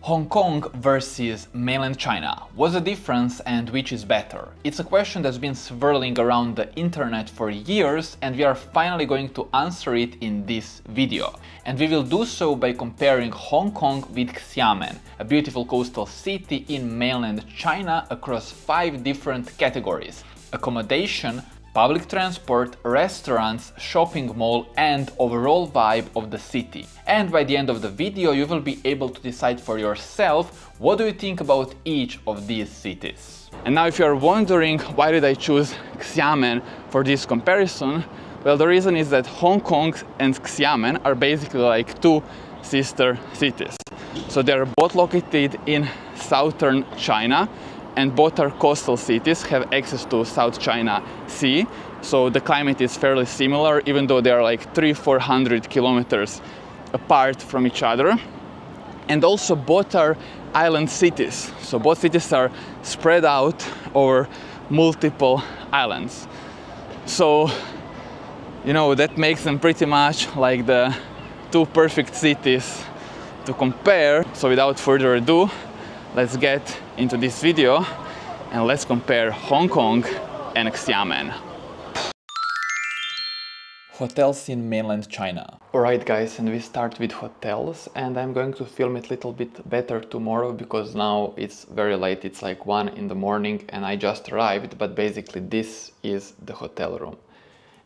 Hong Kong versus mainland China. What's the difference and which is better? It's a question that's been swirling around the internet for years, and we are finally going to answer it in this video. And we will do so by comparing Hong Kong with Xiamen, a beautiful coastal city in mainland China across 5 different categories: accommodation, public transport, restaurants, shopping mall, and overall vibe of the city. And by the end of the video you will be able to decide for yourself what do you think about each of these cities. And now if you are wondering why did I choose Xiamen for this comparison, well, the reason is that Hong Kong and Xiamen are basically like 2 sister cities. So they are both located in southern China, and both are coastal cities, have access to South China Sea, so the climate is fairly similar, even though they are like 300-400 kilometers apart from each other. And also both are island cities, so both cities are spread out over multiple islands. So, you know, that makes them pretty much like the 2 perfect cities to compare. So without further ado, let's get into this video and let's compare Hong Kong and Xiamen. Hotels in mainland China. Alright guys, and we start with hotels, and I'm going to film it a little bit better tomorrow because now it's very late, it's like 1 in the morning and I just arrived, but basically this is the hotel room.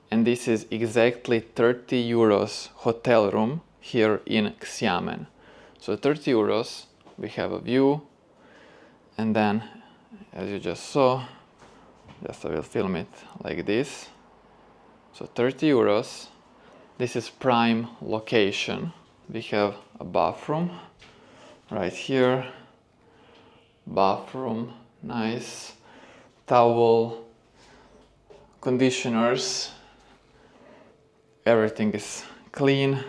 And this is exactly 30 euros hotel room here in Xiamen. So 30 euros, we have a view. And then, as you just saw, I will film it like this. So 30 euros, this is prime location. We have a bathroom right here, bathroom, nice, towel, conditioners, everything is clean.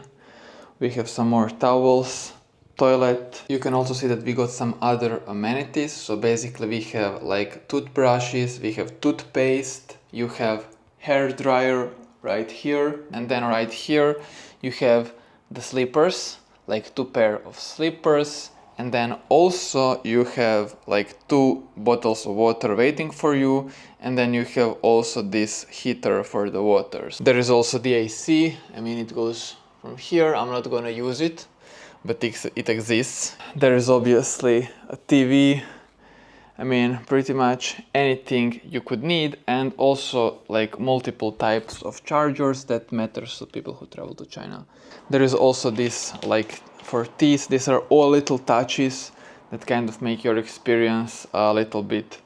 We have some more towels. Toilet. You can also see that we got some other amenities. So basically we have like toothbrushes, we have toothpaste, you have hair dryer right here, and then right here you have the slippers, like 2 pair of slippers, and then also you have like 2 bottles of water waiting for you, and then you have also this heater for the waters. There is also the AC. I mean, it goes from here. I'm not gonna use it, but it exists. There is obviously a TV, I mean pretty much anything you could need, and also like multiple types of chargers that matters to people who travel to China. There is also this like for teeth. These are all little touches that kind of make your experience a little bit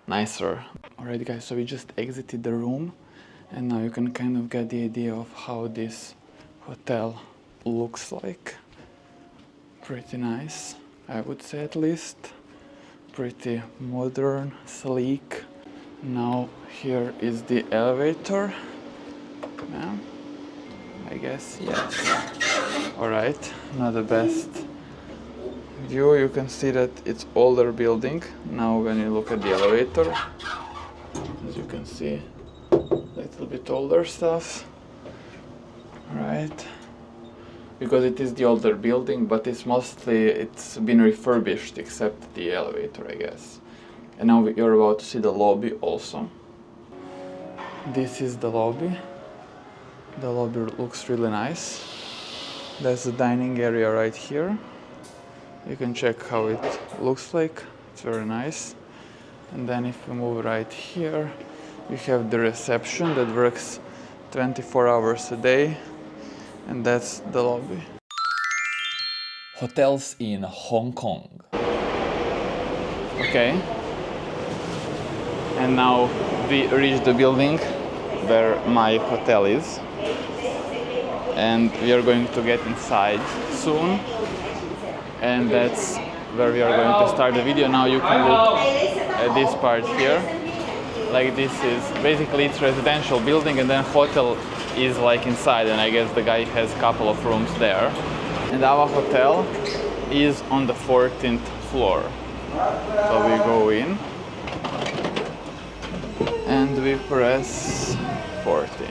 nicer. Alright guys, so we just exited the room and now you can kind of get the idea of how this hotel looks like. Pretty nice, I would say, at least. Pretty modern, sleek. Now here is the elevator. Yeah, I guess, yes. Alright, not the best view. You can see that it's older building. Now when you look at the elevator, as you can see, a little bit older stuff. Alright. Because it is the older building, but it's been refurbished except the elevator, I guess. And now you're about to see the lobby also. This is the lobby. The lobby looks really nice. There's a dining area right here. You can check how it looks like. It's very nice. And then if you move right here, you have the reception that works 24 hours a day. And that's the lobby. Hotels in Hong Kong. Okay. And now we reached the building where my hotel is. And we are going to get inside soon. And that's where we are going to start the video. Now you can look at this part here. Like this is basically it's residential building, and then hotel is like inside, and I guess the guy has a couple of rooms there. And our hotel is on the 14th floor. So we go in and we press 14.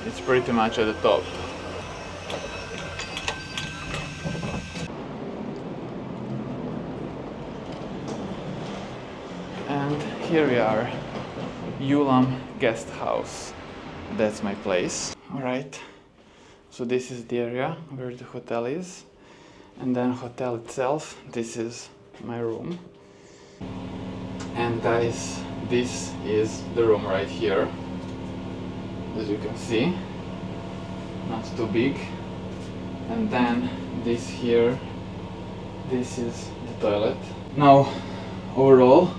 It's pretty much at the top. And here we are, Yulam guest house. That's my place. Alright, so this is the area where the hotel is. And then hotel itself, this is my room. And guys, this is the room right here. As you can see, not too big. And then this here, this is the toilet. Now, overall,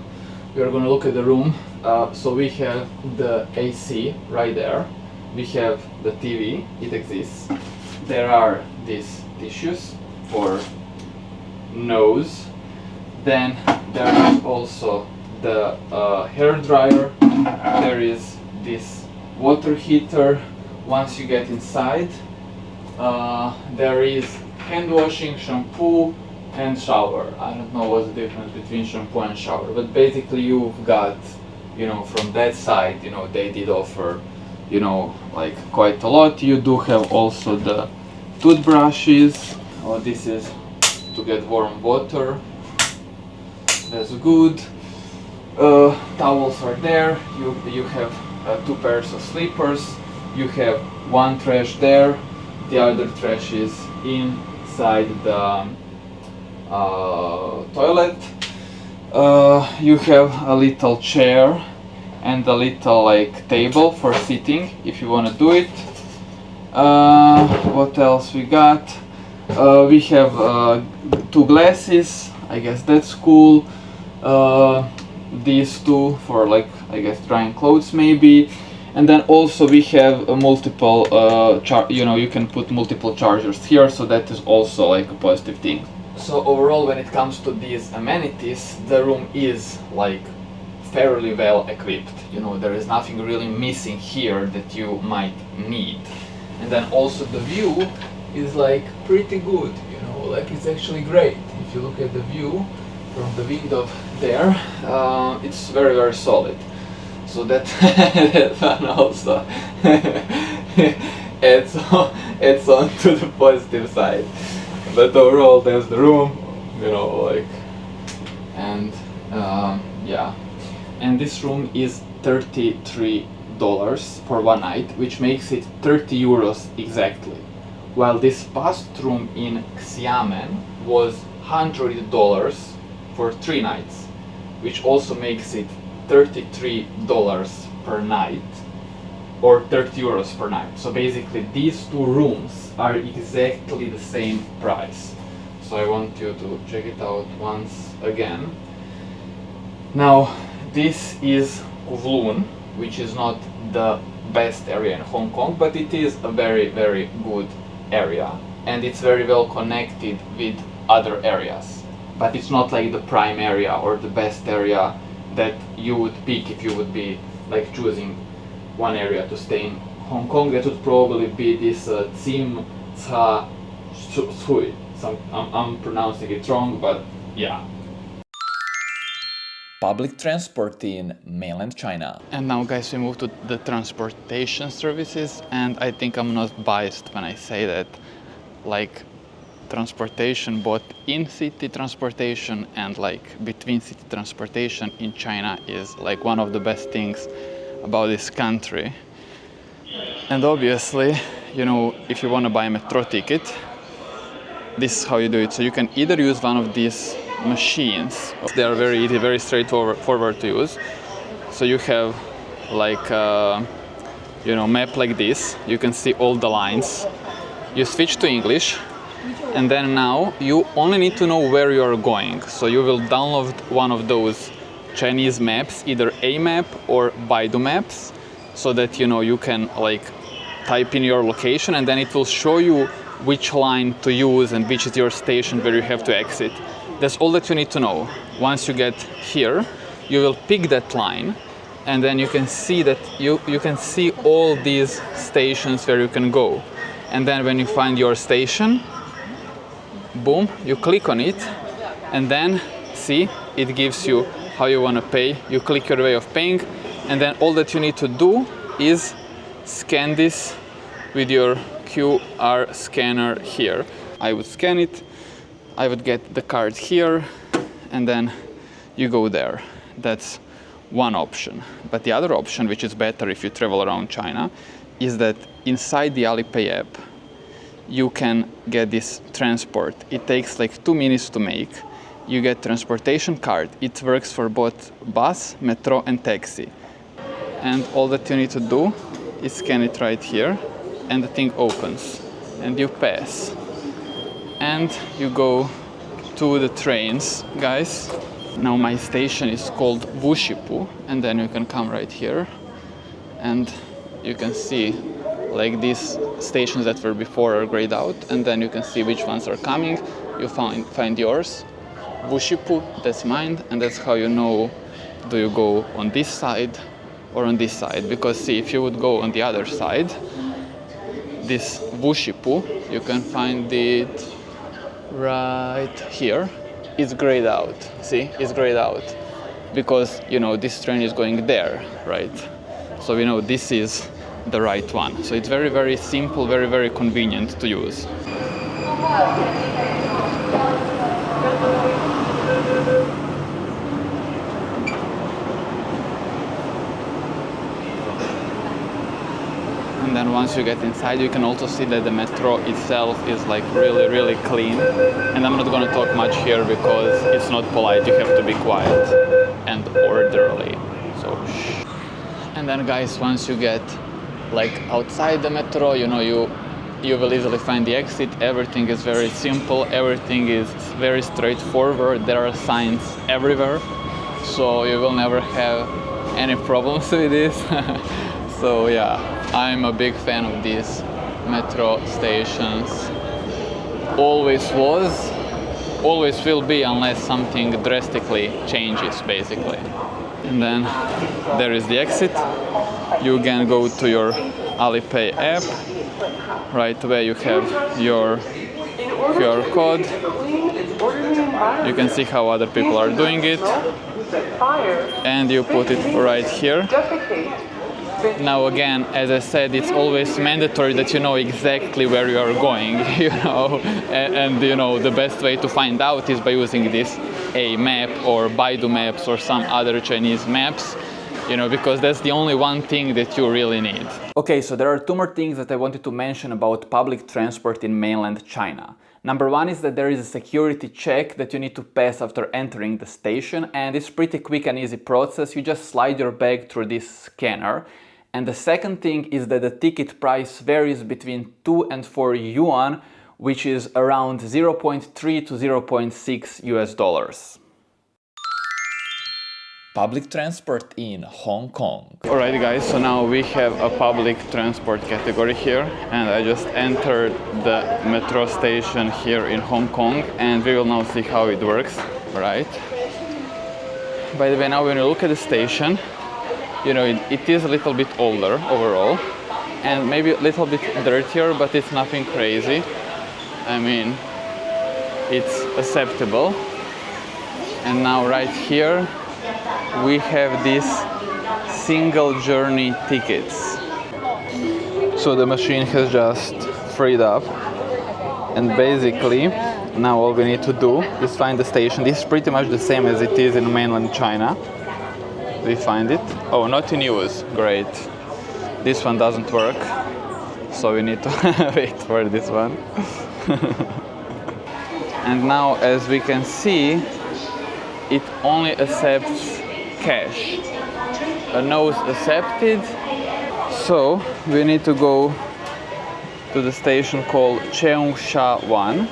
we are gonna look at the room. So we have the AC right there. We have the TV, it exists. There are these tissues for nose. Then there is also the hair dryer. There is this water heater. Once you get inside, there is hand washing, shampoo, and shower. I don't know what's the difference between shampoo and shower, but basically you've got, you know, from that side, you know, they did offer, you know, like quite a lot. You do have also the toothbrushes. Oh, this is to get warm water. That's good. Towels are there. You have 2 pairs of slippers. You have one trash there. The other trash is inside the toilet. You have a little chair and a little like table for sitting if you want to do it. What else we got? We have 2 glasses. I guess that's cool. These 2 for like, I guess, drying clothes maybe. And then also we have a multiple you know, you can put multiple chargers here, so that is also like a positive thing. So overall, when it comes to these amenities, the room is like fairly well equipped. You know, there is nothing really missing here that you might need. And then also the view is like pretty good, you know, like it's actually great. If you look at the view from the window there, it's very, very solid. So that, that one also adds on to the positive side. But overall, there's the room, you know, like, and yeah. And this room is $33 for one night, which makes it 30 euros exactly. While this past room in Xiamen was $100 for 3 nights, which also makes it $33 per night, or 30 euros per night. So basically these 2 rooms are exactly the same price. So I want you to check it out once again. Now this is Kowloon, which is not the best area in Hong Kong, but it is a very, very good area, and it's very well connected with other areas. But it's not like the prime area or the best area that you would pick if you would be like choosing one area to stay in Hong Kong. That would probably be this Tsim Tsa Tsui. I'm pronouncing it wrong, but yeah. Public transport in mainland China. And now guys, we move to the transportation services, and I think I'm not biased when I say that like transportation, both in-city transportation and like between city transportation in China is like one of the best things about this country. And obviously, you know, if you want to buy a metro ticket, this is how you do it. So you can either use one of these machines. They are very easy, very straightforward to use. So you have like you know, map like this. You can see all the lines. You switch to English, and then now you only need to know where you are going. So you will download one of those Chinese maps, either A map or Baidu maps, so that, you know, you can like type in your location, and then it will show you which line to use and which is your station where you have to exit. That's all that you need to know. Once you get here, you will pick that line, and then you can see that you can see all these stations where you can go. And then when you find your station, boom, you click on it, and then see, it gives you how you want to pay. You click your way of paying, and then all that you need to do is scan this with your QR scanner here. I would scan it, I would get the card here, and then you go there. That's one option. But the other option, which is better if you travel around China, is that inside the Alipay app, you can get this transport. It takes like 2 minutes to make. You get transportation card. It works for both bus, metro, and taxi. And all that you need to do is scan it right here, and the thing opens, and you pass. And you go to the trains, guys. Now my station is called Wushipu, and then you can come right here, and you can see like these stations that were before are grayed out, and then you can see which ones are coming. You find yours, Wushipu, that's mine, and that's how you know do you go on this side or on this side. Because see, if you would go on the other side, this Wushipu, you can find it right here. It's grayed out. See, it's grayed out because you know this train is going there, right? So we know this is the right one. So it's very, very simple, very, very convenient to use. And then once you get inside, you can also see that the metro itself is like really, really clean. And I'm not going to talk much here because it's not polite. You have to be quiet and orderly. So shh. And then guys, once you get like outside the metro, you know, you will easily find the exit. Everything is very simple. Everything is very straightforward. There are signs everywhere. So you will never have any problems with this. So yeah. I'm a big fan of these metro stations. Always was, always will be, unless something drastically changes, basically. And then there is the exit. You can go to your Alipay app. Right away you have your QR code. You can see how other people are doing it. And you put it right here. Now again, as I said, it's always mandatory that you know exactly where you are going, you know, and you know the best way to find out is by using this A map or Baidu Maps or some other Chinese maps, you know, because that's the only one thing that you really need. Okay, so there are two more things that I wanted to mention about public transport in mainland China. Number one is that there is a security check that you need to pass after entering the station, and it's pretty quick and easy process. You just slide your bag through this scanner. And the second thing is that the ticket price varies between 2 and 4 yuan, which is around 0.3 to 0.6 US dollars. Public transport in Hong Kong. Alright guys, so now we have a public transport category here, and I just entered the metro station here in Hong Kong, and we will now see how it works. Alright. By the way, now when you look at the station, you know, it is a little bit older overall, and maybe a little bit dirtier, but it's nothing crazy. I mean, it's acceptable. And now right here, we have these single journey tickets. So the machine has just freed up, and basically, now all we need to do is find the station. This is pretty much the same as it is in mainland China. We find it. Oh, not in use. Great. This one doesn't work, so we need to wait for this one. And now, as we can see, it only accepts cash. A nose accepted. So we need to go to the station called Cheongsha 1.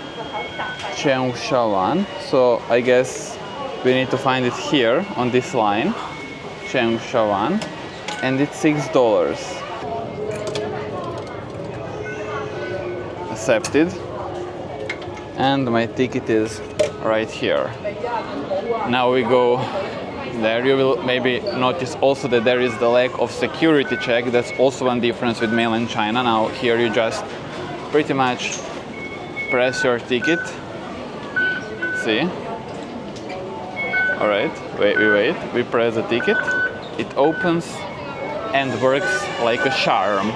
Cheongsha 1. So I guess we need to find it here on this line. Cheongsha 1, and it's $6. Accepted. And my ticket is right here. Now we go there. You will maybe notice also that there is the lack of security check. That's also one difference with mainland China. Now here you just pretty much press your ticket. See? Alright, wait. We press the ticket. It opens and works like a charm.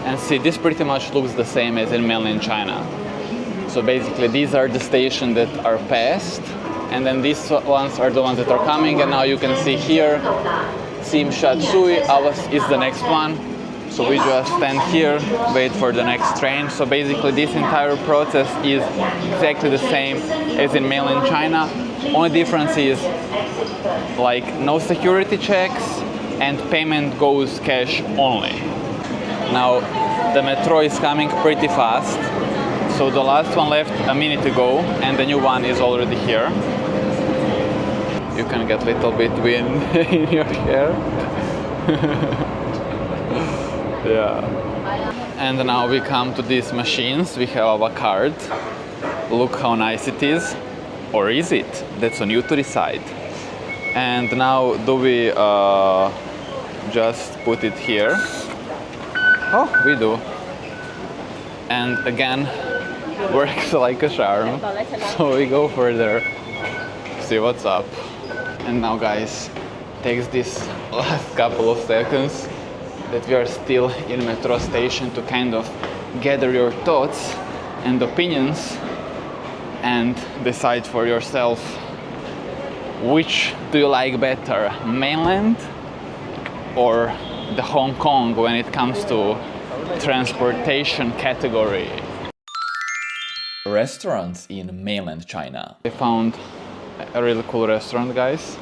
And see, this pretty much looks the same as in mainland China. So basically these are the stations that are past, and then these ones are the ones that are coming, and now you can see here Sim Shat Sui ours is the next one. So we just stand here, wait for the next train. So basically this entire process is exactly the same as in mainland China. Only difference is like no security checks and payment goes cash only. Now the metro is coming pretty fast. So the last one left a minute ago and the new one is already here. You can get a little bit wind in your hair. Yeah. And now we come to these machines. We have our card. Look how nice it is. Or is it? That's on you to decide. And now do we just put it here? Oh, we do. And again, works like a charm. So we go further, see what's up. And now guys, takes this last couple of seconds that we are still in metro station to kind of gather your thoughts and opinions and decide for yourself which do you like better, mainland or the Hong Kong when it comes to transportation category. Restaurants in mainland China. I found a really cool restaurant, guys,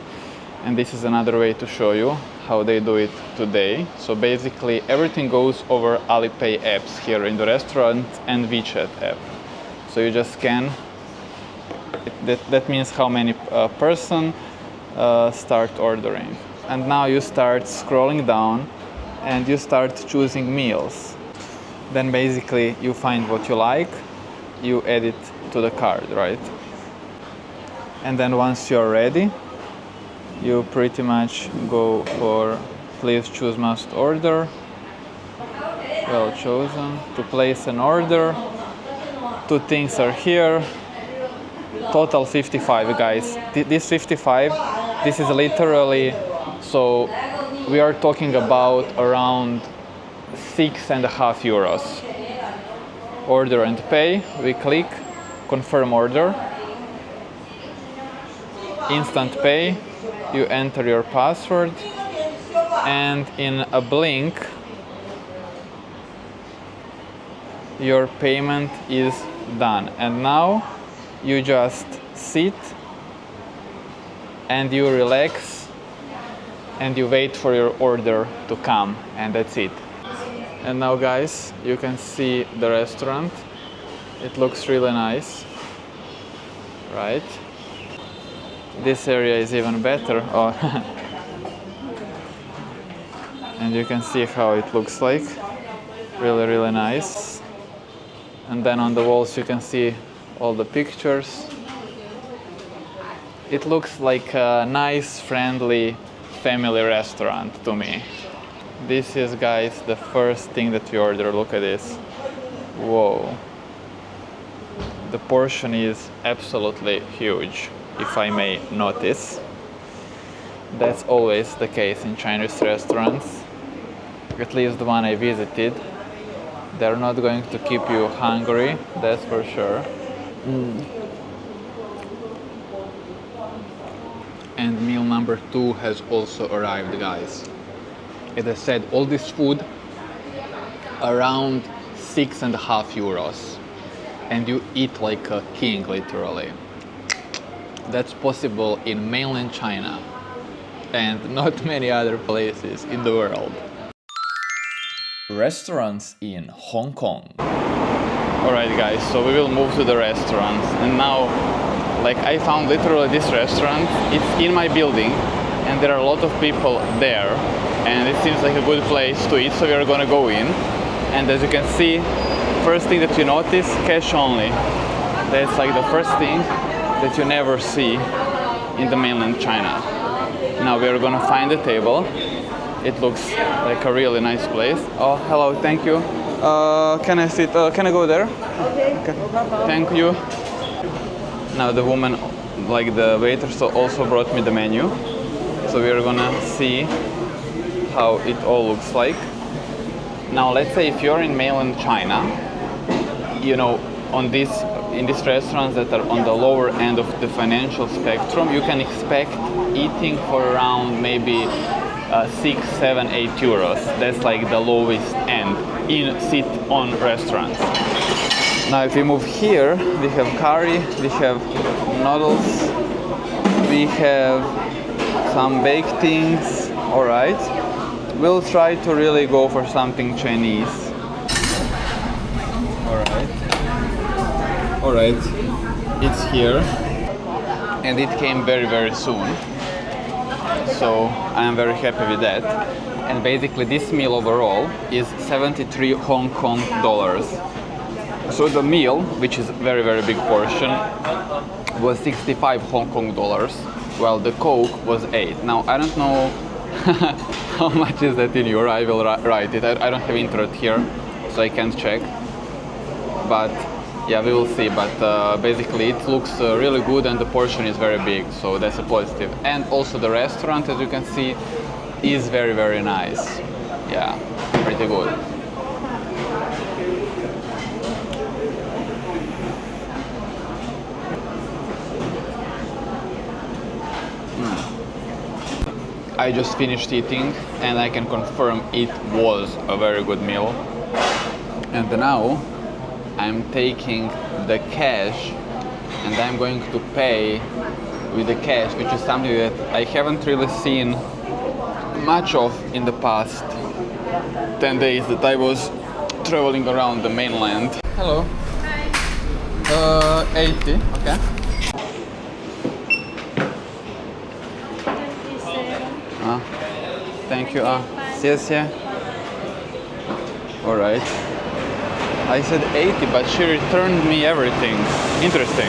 and this is another way to show you how they do it today. So basically everything goes over Alipay apps here in the restaurant and WeChat app. So you just scan, that means how many person start ordering. And now you start scrolling down and you start choosing meals. Then basically you find what you like, you add it to the card, right? And then once you're ready, you pretty much go for please choose must order. Well chosen. To place an order, 2 things are here. Total 55, guys. This 55, this is literally, so we are talking about around 6.5 euros. Order and pay, we click confirm order. Instant pay, you enter your password and in a blink your payment is done. And now you just sit and you relax and you wait for your order to come, and that's it. And now guys, you can see the restaurant. It looks really nice, right? This area is even better. Oh. And you can see how it looks like. Really nice. And then on the walls you can see all the pictures. It looks like a nice, friendly family restaurant to me. This is, guys, the first thing that we order. Look at this. Whoa. The portion is absolutely huge, if I may notice. That's always the case in Chinese restaurants, at least the one I visited. They're not going to keep you hungry, that's for sure. And meal number 2 has also arrived, guys. As I said, all this food around 6.5 euros. And you eat like a king, literally. That's possible in mainland China and not many other places in the world. Restaurants in Hong Kong. Alright guys, so we will move to the restaurants. And now, like, I found literally this restaurant. It's in my building and there are a lot of people there. And it seems like a good place to eat, so we are gonna go in. And as you can see, first thing that you notice, cash only. That's like the first thing that you never see in the mainland China. Now we are gonna find a table. It looks like a really nice place. Oh, hello, thank you. Can I sit? Can I go there? Okay. Thank you. Now the woman, like the waiter, also brought me the menu. So we are gonna see how it all looks like. Now let's say if you're in mainland China, you know, on this, in these restaurants that are on the lower end of the financial spectrum, you can expect eating for around maybe 6, 7, 8 euros. That's like the lowest end in sit-on restaurants. Now if we move here, we have curry, we have noodles, we have some baked things. Alright, we'll try to really go for something Chinese. Alright, it's here and it came very, very soon. So I am very happy with that. And basically this meal overall is 73 Hong Kong dollars. So the meal, which is a very, very big portion, was 65 Hong Kong dollars, while the Coke was 8. Now I don't know how much is that in euro. I will write it. I don't have internet here, so I can't check. But yeah, we will see. But basically it looks really good and the portion is very big, so that's a positive. And also the restaurant, as you can see, is very, very nice. Yeah, pretty good. I just finished eating and I can confirm it was a very good meal. And now I'm taking the cash and I'm going to pay with the cash, which is something that I haven't really seen much of in the past 10 days that I was traveling around the mainland. Hello. Hi. 80, okay. Thank you. 谢谢. Alright. I said 80, but she returned me everything. Interesting.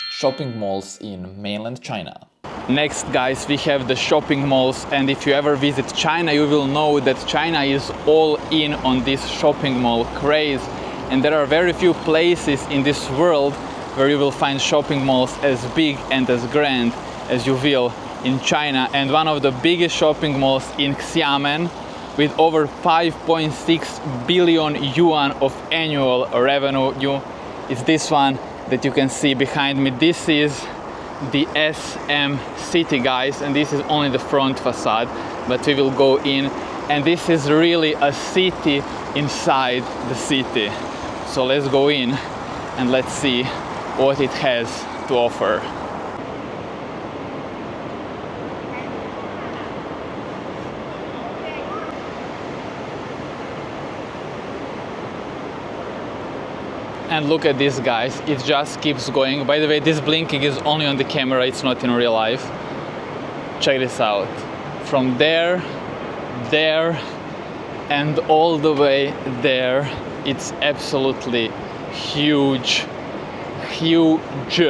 Shopping malls in mainland China. Next, guys, we have the shopping malls, and if you ever visit China, you will know that China is all in on this shopping mall craze, and there are very few places in this world where you will find shopping malls as big and as grand as you will in China. And one of the biggest shopping malls in Xiamen, with over 5.6 billion yuan of annual revenue, is this one that you can see behind me. This is the SM City, guys, and this is only the front facade, but we will go in, and this is really a city inside the city. So let's go in and let's see what it has to offer. And look at this, guys, it just keeps going. By the way, this blinking is only on the camera, it's not in real life. Check this out. From there, there, and all the way there, it's absolutely huge. Huge.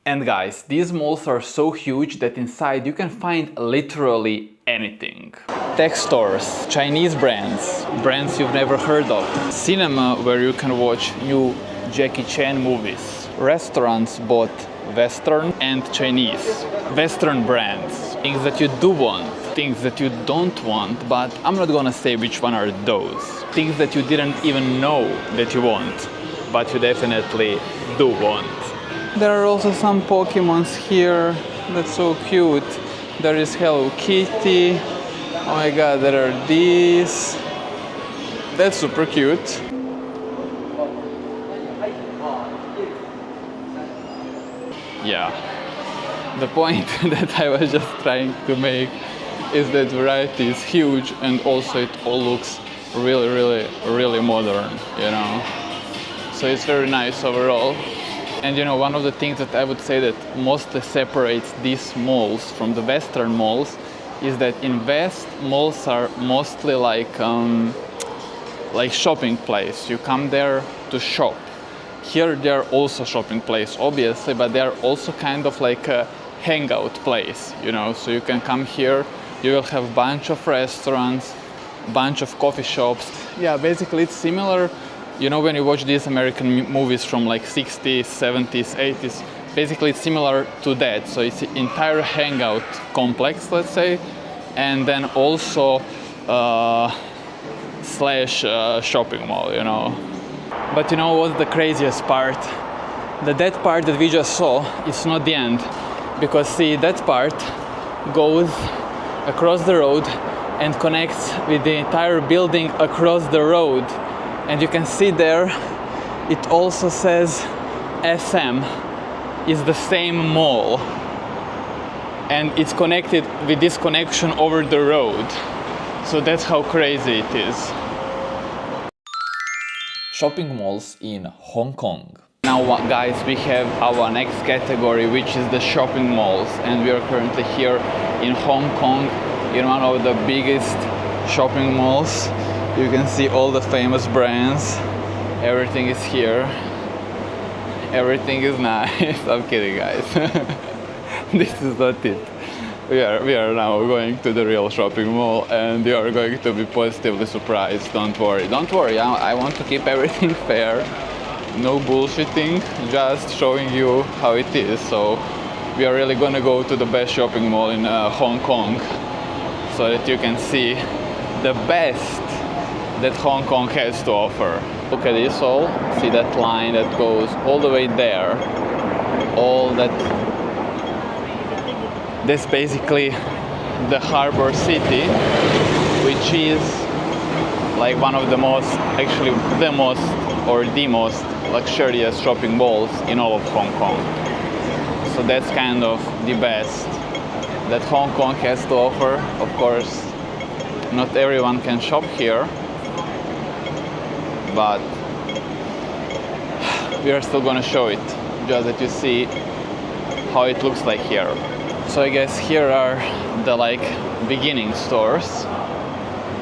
And guys, these malls are so huge that inside you can find literally anything. Tech stores, Chinese brands, brands you've never heard of, cinema where you can watch new Jackie Chan movies, restaurants both Western and Chinese, Western brands, things that you do want, things that you don't want, but I'm not gonna say which one are those, things that you didn't even know that you want, but you definitely do want. There are also some Pokemons here, that's so cute. There is Hello Kitty. Oh my god, there are these. That's super cute. Yeah. The point that I was just trying to make is that variety is huge, and also it all looks really modern, you know. So it's very nice overall. And you know, one of the things that I would say that mostly separates these malls from the Western malls is that in West, malls are mostly like shopping place. You come there to shop. Here they are also shopping place, obviously, but they are also kind of like a hangout place, you know. So you can come here, you will have a bunch of restaurants, bunch of coffee shops. Yeah, basically it's similar. You know, when you watch these American movies from like 60s, 70s, 80s, basically it's similar to that. So it's an entire hangout complex, let's say, and then also slash shopping mall, you know. But you know what's the craziest part? That part that we just saw is not the end, because see, that part goes across the road and connects with the entire building across the road. And you can see there, it also says SM is the same mall, and it's connected with this connection over the road. So that's how crazy it is. Shopping malls in Hong Kong. Now guys, we have our next category, which is the shopping malls, and we are currently here in Hong Kong in one of the biggest shopping malls. You can see all the famous brands. Everything is here. Everything is nice. I'm kidding, guys. This is not it. We are now going to the real shopping mall, and you are going to be positively surprised. Don't worry. Don't worry. I want to keep everything fair. No bullshitting. Just showing you how it is. So we are really gonna go to the best shopping mall in Hong Kong, so that you can see the best that Hong Kong has to offer. Look at this all. See that line that goes all the way there. All that. That's basically the harbor city, which is like one of the most, actually the most or the most luxurious shopping malls in all of Hong Kong. So that's kind of the best that Hong Kong has to offer. Of course, not everyone can shop here, but we are still gonna show it, just that you see how it looks like here. So I guess here are the like beginning stores,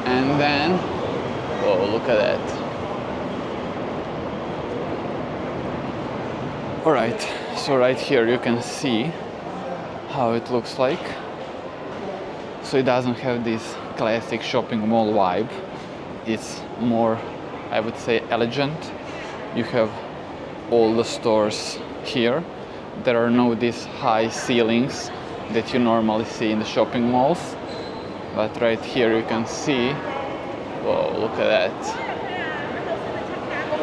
and then, oh, look at that. Alright, so right here you can see how it looks like. So it doesn't have this classic shopping mall vibe. It's more, I would say, elegant. You have all the stores here. There are no these high ceilings that you normally see in the shopping malls. But right here you can see, whoa, look at that.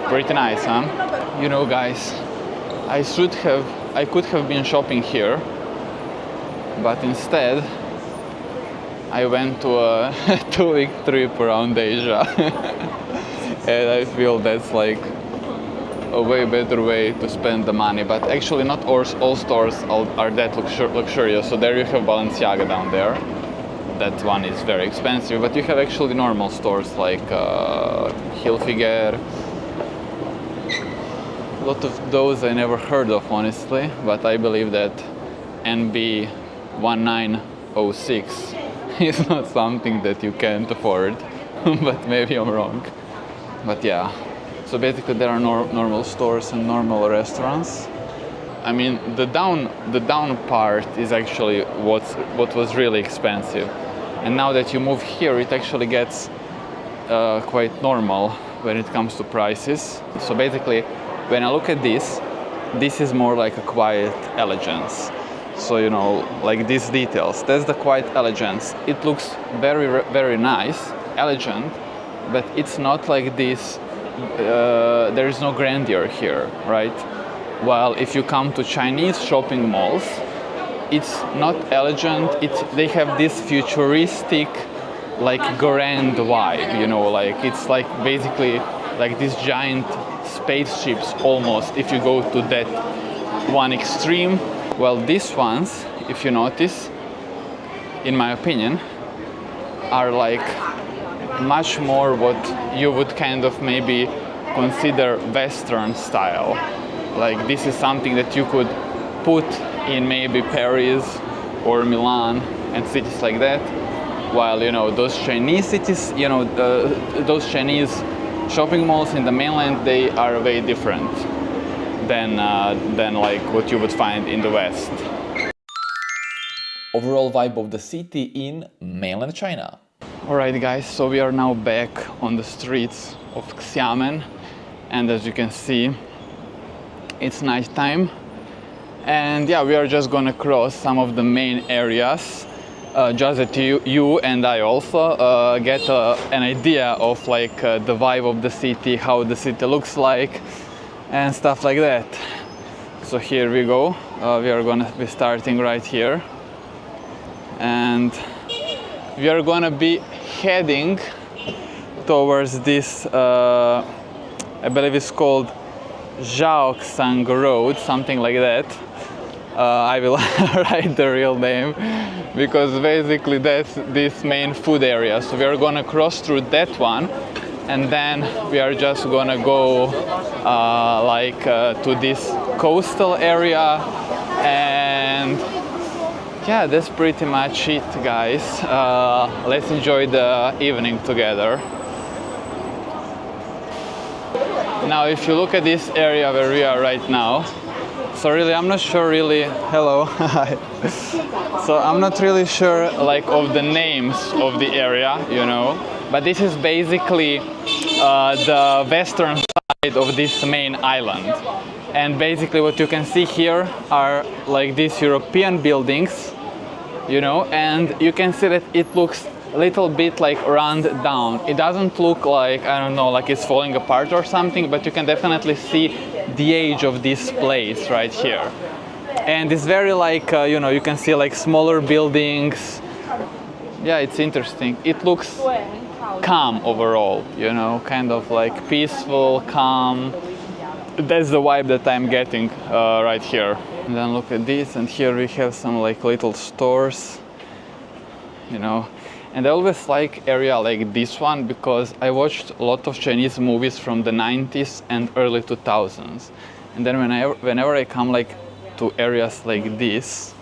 Pretty nice, huh? You know, guys, I could have been shopping here, but instead I went to a 2-week trip around Asia. And I feel that's like a way better way to spend the money. But actually not all stores are that luxurious. So there you have Balenciaga down there. That one is very expensive, but you have actually normal stores like Hilfiger. A lot of those I never heard of, honestly, but I believe that NB1906 is not something that you can't afford. But maybe I'm wrong. But yeah, so basically there are normal stores and normal restaurants. I mean, the down part is actually what was really expensive. And now that you move here, it actually gets quite normal when it comes to prices. So basically, when I look at this is more like a quiet elegance. So, you know, like these details, that's the quiet elegance. It looks very, very nice, elegant, but it's not like this, there is no grandeur here, right? While if you come to Chinese shopping malls, it's not elegant, they have this futuristic, like grand vibe, you know, like it's like basically like these giant spaceships almost, if you go to that one extreme. Well, these ones, if you notice, in my opinion, are like much more what you would kind of maybe consider Western style. Like this is something that you could put in maybe Paris or Milan and cities like that. While, you know, those Chinese cities, you know, those Chinese shopping malls in the mainland, they are way different than like what you would find in the West. Overall vibe of the city in mainland China. Alright guys, so we are now back on the streets of Xiamen, and as you can see, it's night time. And yeah, we are just gonna cross some of the main areas. just that you and I also get an idea of like the vibe of the city, how the city looks like, and stuff like that. So here we go. We are gonna be starting right here, and we are gonna be heading towards this. I believe it's called Zhaoxang Road, something like that. I will write the real name, because basically that's this main food area. So we are gonna cross through that one, and then we are just gonna go to this coastal area, and yeah, that's pretty much it, guys. Let's enjoy the evening together. Now, if you look at this area where we are right now, so really, I'm not sure really, hello, hi. So I'm not really sure like of the names of the area, you know, but this is basically the western side of this main island. And basically what you can see here are like these European buildings, you know, and you can see that it looks a little bit like run down. It doesn't look like, I don't know, like it's falling apart or something, but you can definitely see the age of this place right here. And it's very like, you know, you can see like smaller buildings. Yeah, it's interesting. It looks calm overall, you know, kind of like peaceful, calm. That's the vibe that I'm getting right here. And then look at this, and here we have some like little stores, you know. And I always like area like this one because I watched a lot of Chinese movies from the 90s and early 2000s. And then whenever I come like to areas like this,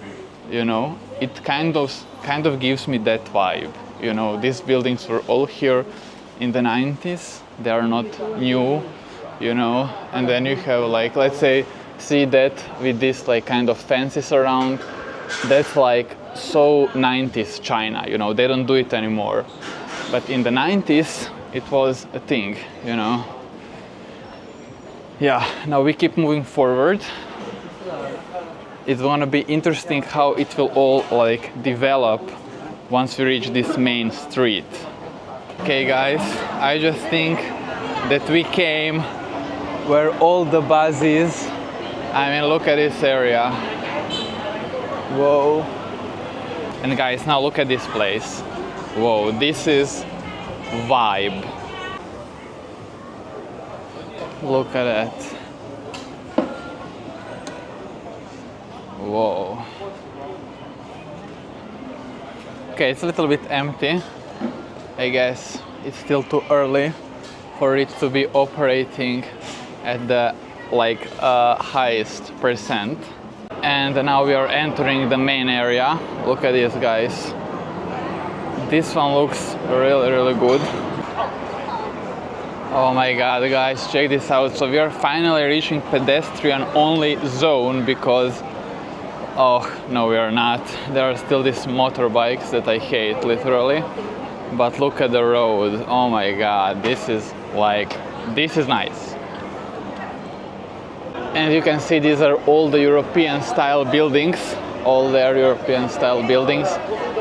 you know, it kind of gives me that vibe. You know, these buildings were all here in the 90s. They are not new, you know. And then you have like, let's say, see that with this like kind of fences around. That's like so 90s China, you know, they don't do it anymore. But in the 90s, it was a thing, you know. Yeah, now we keep moving forward. It's gonna be interesting how it will all like develop once we reach this main street. Okay guys, I just think that we came where all the buzz is. I mean, look at this area. Whoa. And guys, now look at this place. Whoa, this is vibe. Look at that. Whoa. Okay, it's a little bit empty. I guess it's still too early for it to be operating at the like highest percent. And now we are entering the main area. Look at this, guys. This one looks really, really good. Oh my god, guys, check this out. So we are finally reaching pedestrian only zone because, oh no, we are not. There are still these motorbikes that I hate, literally. But look at the road. Oh my god, this is nice. And you can see these are all the European style buildings, all their European style buildings.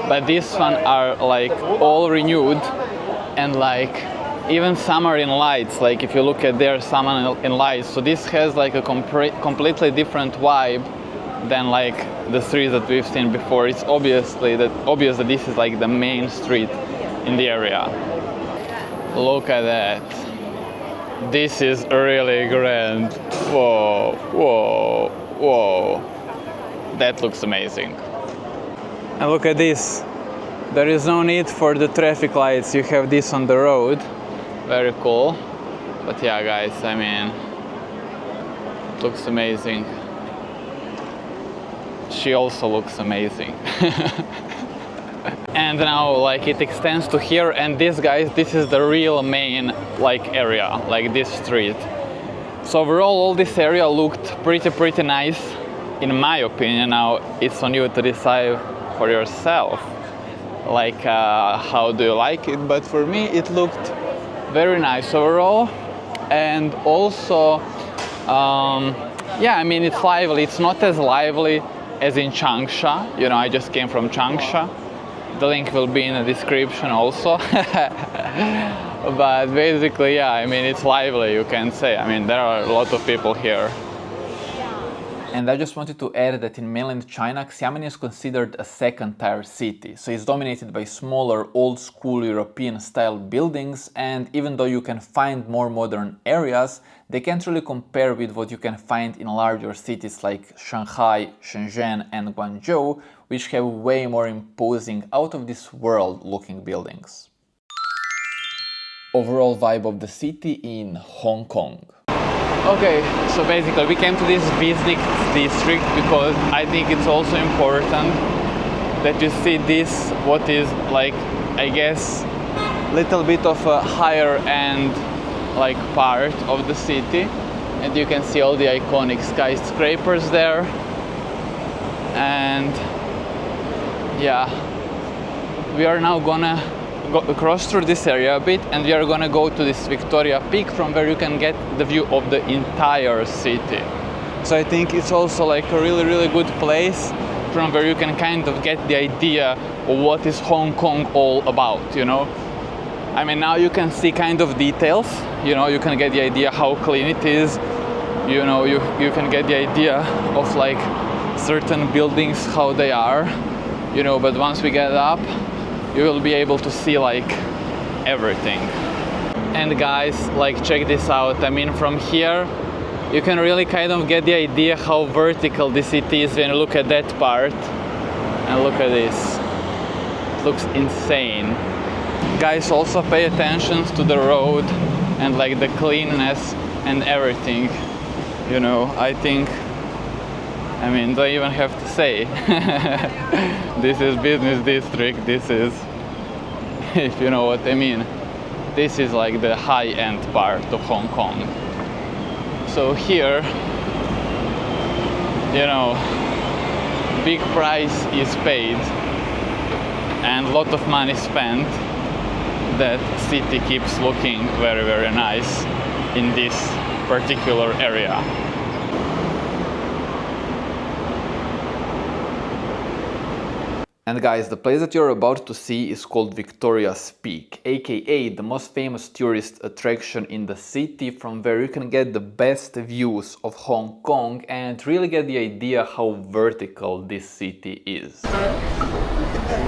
But these one are like all renewed, and like even some are in lights. Like if you look at there, some are in lights. So this has like a completely different vibe than like the streets that we've seen before. It's obvious that this is like the main street in the area. Look at that. This is really grand. Whoa, whoa, whoa. That looks amazing. And look at this. There is no need for the traffic lights. You have this on the road. Very cool. But yeah, guys, I mean, it looks amazing. She also looks amazing. And now like it extends to here, and this, guys, this is the real main like area, like this street. So overall all this area looked pretty nice in my opinion. Now it's on you to decide for yourself like how do you like it, but for me it looked very nice overall. And also yeah, I mean, it's lively. It's not as lively as in Changsha, you know, I just came from Changsha. The link will be in the description also. But basically, yeah, I mean, it's lively, you can say. I mean, there are a lot of people here. And I just wanted to add that in mainland China, Xiamen is considered a second-tier city. So it's dominated by smaller, old-school European-style buildings, and even though you can find more modern areas, they can't really compare with what you can find in larger cities like Shanghai, Shenzhen and Guangzhou, which have way more imposing, out-of-this-world looking buildings. Overall vibe of the city in Hong Kong. Okay, so basically we came to this business district because I think it's also important that you see this, what is like, I guess, little bit of a higher end like part of the city, and you can see all the iconic skyscrapers there. And yeah, we are now gonna go across through this area a bit, and we are gonna go to this Victoria Peak from where you can get the view of the entire city. So I think it's also like a really good place from where you can kind of get the idea of what is Hong Kong all about, you know? I mean, now you can see kind of details, you know, you can get the idea how clean it is, you know, you can get the idea of like certain buildings, how they are, you know, but once we get up, you will be able to see like everything. And guys, like check this out. I mean, from here you can really kind of get the idea how vertical the city is when you look at that part. And look at this. It looks insane. Guys, also pay attention to the road and like the cleanness and everything. You know, I think, I mean, don't even have to say. This is business district, this is, if you know what I mean, this is like the high-end part of Hong Kong. So here, you know, big price is paid and a lot of money spent. That city keeps looking very nice in this particular area. And guys, the place that you're about to see is called Victoria's Peak, aka the most famous tourist attraction in the city, from where you can get the best views of Hong Kong and really get the idea how vertical this city is.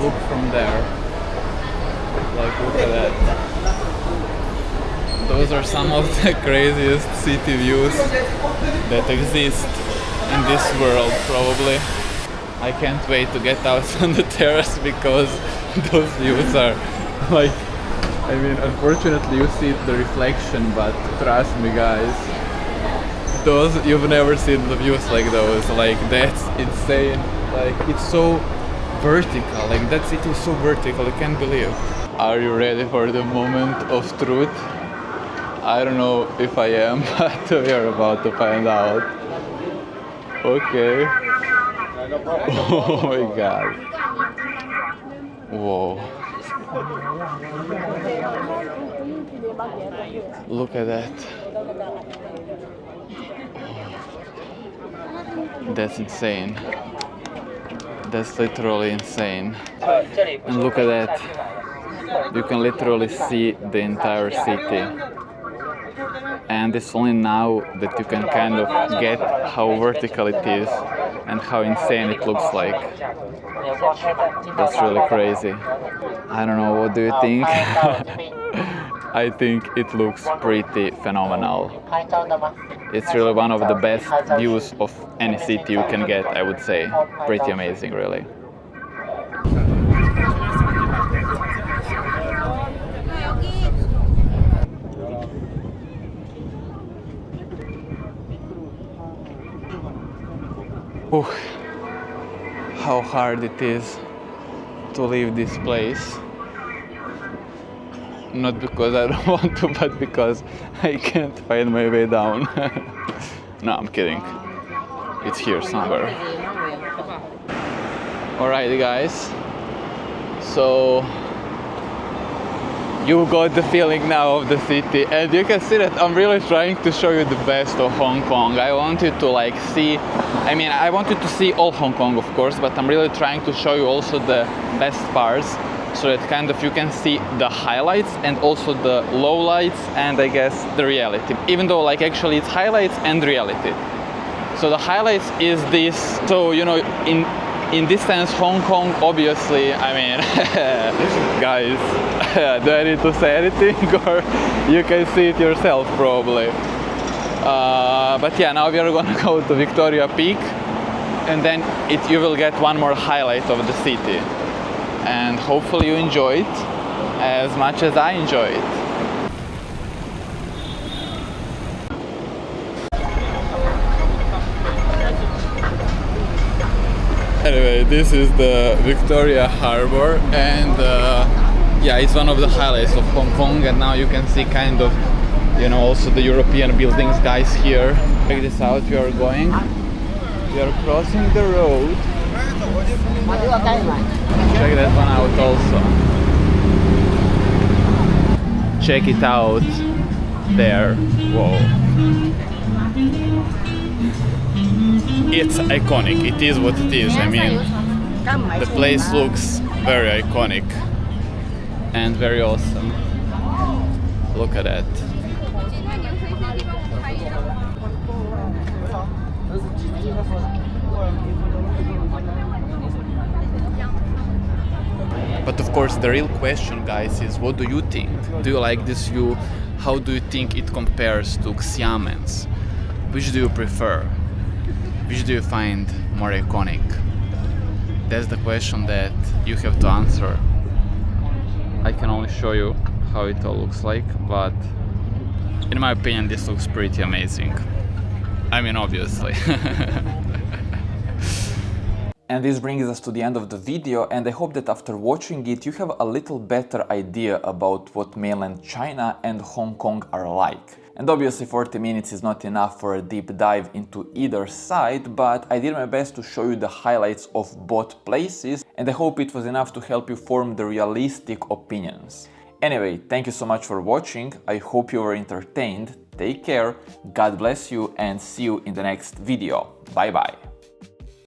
Look from there, like look at that. Those are some of the craziest city views that exist in this world, probably. I can't wait to get out on the terrace because those views are like, I mean, unfortunately you see the reflection, but trust me guys, those, you've never seen the views like those, like that's insane, like it's so vertical, like that city is so vertical, I can't believe. Are you ready for the moment of truth? I don't know if I am, but we are about to find out. Okay. Oh my god. Whoa. Look at that. That's insane. That's literally insane. And look at that. You can literally see the entire city. And it's only now that you can kind of get how vertical it is and how insane it looks like. That's really crazy. I don't know, what do you think? I think it looks pretty phenomenal. It's really one of the best views of any city you can get, I would say. Pretty amazing, really. Ooh, how hard it is to leave this place. Not because I don't want to, but because I can't find my way down. No, I'm kidding. It's here somewhere. Alright guys, so you got the feeling now of the city, and you can see that I'm really trying to show you the best of Hong Kong. I want you to like see, I mean, I want you to see all Hong Kong, of course, but I'm really trying to show you also the best parts, so that kind of you can see the highlights and also the lowlights and I guess the reality, even though like actually it's highlights and reality. So the highlights is this, so you know, in this sense, Hong Kong, obviously, I mean, guys, do I need to say anything, or you can see it yourself probably. But yeah, now we are gonna go to Victoria Peak, and then you will get one more highlight of the city. And hopefully you enjoy it as much as I enjoy it. Anyway, this is the Victoria Harbor, and yeah, it's one of the highlights of Hong Kong, and now you can see kind of, you know, also the European buildings, guys, here. Check this out, we are crossing the road. Check that one out also. Check it out there. Whoa. It's iconic, it is what it is. I mean, the place looks very iconic and very awesome. Look at that. But of course, the real question, guys, is what do you think? Do you like this view? How do you think it compares to Xiamen's? Which do you prefer? Which do you find more iconic? That's the question that you have to answer. I can only show you how it all looks like, but in my opinion, this looks pretty amazing. I mean, obviously. And this brings us to the end of the video, and I hope that after watching it you have a little better idea about what mainland China and Hong Kong are like. And obviously 40 minutes is not enough for a deep dive into either side, but I did my best to show you the highlights of both places, and I hope it was enough to help you form the realistic opinions. Anyway, thank you so much for watching, I hope you were entertained, take care, God bless you, and see you in the next video. Bye bye!